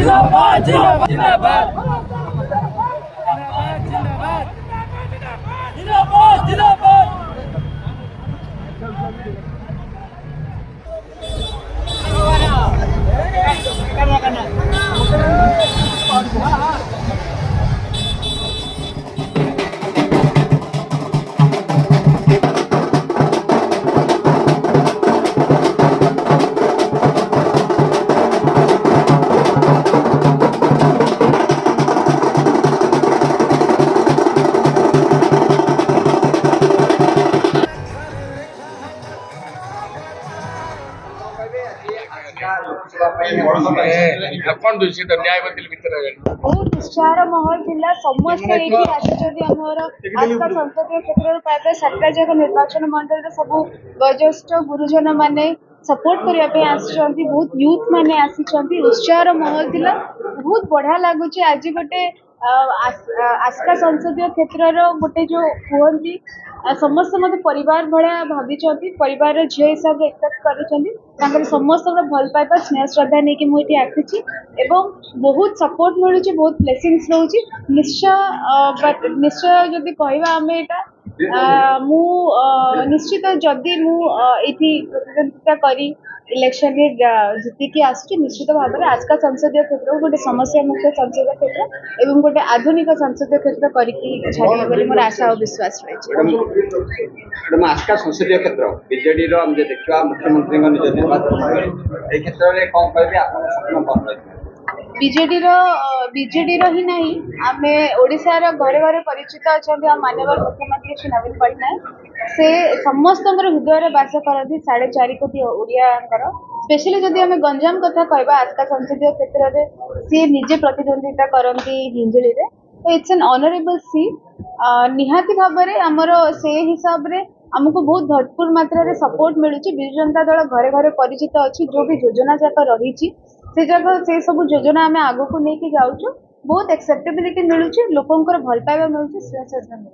जिंदाबाद जिंदाबाद जिंदाबाद जिंदाबाद जिंदाबाद बहुत उत्साह माहौल थिला समस्त एठी आछिजदी हमर आस्था संसदीय क्षेत्र प्राय 7टा जक निर्वाचन मंडल रे सब वयोज्येष्ठ गुरुजन माने सपोर्ट करिया पे आछिजंती बहुत यूथ माने आछिजंती उत्साह माहौल थिला बहुत बढ़िया लागुची आज गोटे आस्था संसदीय क्षेत्र रो गोटे जो कहंती समस्त मत परिवार भाया भाभी परिवार झील हिसाब से एक्सेप्ट कर समस्त भल पाइबा स्नेह श्रद्धा नहीं कि मुझे आसी बहुत सपोर्ट मिलूँ बहुत ब्लेसिंग्स रोचे निश्चय निश्चय जदि कहवा आम यहाँ निश्चित जदि मुझे प्रतिद्वंदिता करी इलेक्शन जीतिकी आसुची निश्चित भाव में आजका संसदीय क्षेत्र गोटे समस्या मुक्त संसदीय क्षेत्र एवं गोटे आधुनिक संसदीय क्षेत्र करके छाड़ी मोर आशा और विश्वास रही मैडम आजका संसदीय क्षेत्र बीजेडी देखा मुख्यमंत्री निज निर्वाचन क्षेत्र में कौन कहे स्वप्न कौन रही बीजेडी ही नहीं आम ओडार घरे घरे परिचित अच्छा माननीय मुख्यमंत्री श्री नवीन पट्टनायक से समस्त हृदय बास करती 4.5 कोटी ओडियार स्पेशली जदि आम गंजाम कथा कहवा आजका संसदीय क्षेत्र में सी निजे प्रतिद्वंदिता करती हिंजली तो इट्स एन ऑनरेबल सीट निहाती भाव में आमर से हिसाब से आमको बहुत भरपूर मात्रा रे सपोर्ट मिलूँ विजु जनता दल घरे घरे परिचित अच्छी जो भी योजना जाक रही से जगह से सब योजना आम आग को लेकिन जाऊँ बहुत एक्सेप्टेबिलिटी मिलूँ लोकंर भल पाइबा मिलूँ श्रेय मिलूँ।